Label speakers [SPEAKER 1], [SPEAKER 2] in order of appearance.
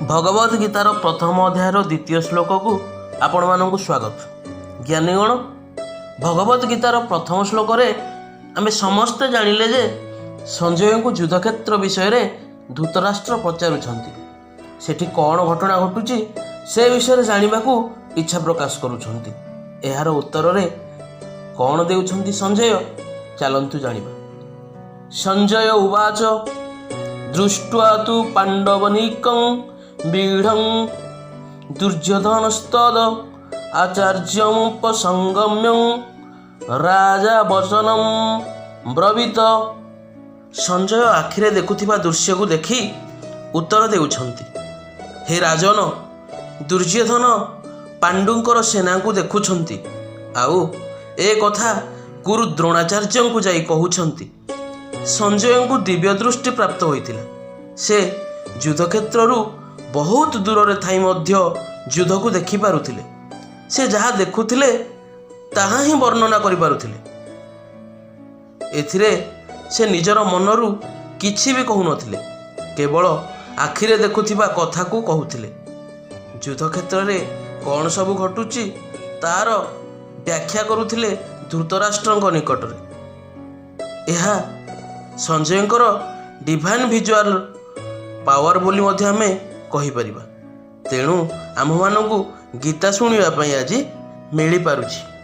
[SPEAKER 1] Bhagavad guitar प्रथम अध्यायर द्वितीय श्लोक को आपण मानक स्वागत। ज्ञानीगण, भगवद गीतार प्रथम श्लोक आमे समस्ते जानिले जे संजय को युद्धक्षेत्र विषय में धृतराष्ट्र पचारुछंती सेठी कौन घटना घटुची से विषय जानिबा को इच्छा प्रकाश करुछंती। एहार उत्तर रे कौन देउछंती संजय, चलंतु जानिबा। संजय उवाच दृष्ट्वा तु पांडवनीकं बीढ़ं दुर्योधनस्तद आचार्यमुपसंगम्यं राजा वचनं ब्रवीत। संजय आखिरे देखुथिबा दृश्य को देखी उत्तर देउछंती, हे राजन, दुर्योधन पांडुंकर सेना को देखुछंती आउ ए कथा गुरु द्रोणाचार्य को जाई कहउछंती। संजय को दिव्य दृष्टि प्राप्त होइतिला। से युद्धक्षेत्रु बहुत दूर रे थाई मध्य युद्ध को देखि पारुथिले। से जहा देखुथिले ताहा ही वर्णना करि पारुथिले। एथिरे से निजर मनरु किछि भी कहु नथिले, केवल आखिरे देखुथिबा कथा को कहूथिले। युद्धक्षेत्र रे कौन सब घटुची तार व्याख्या करुथिले धृतराष्ट्रଙ୍କ निकटरे। एहा संजयଙ୍କର डिवाइन विजुअल पावर बोली मध्य आमे कहि परिबा। तेणु आम मानकु गीता शुणिबा पई आज मिली पारुछि।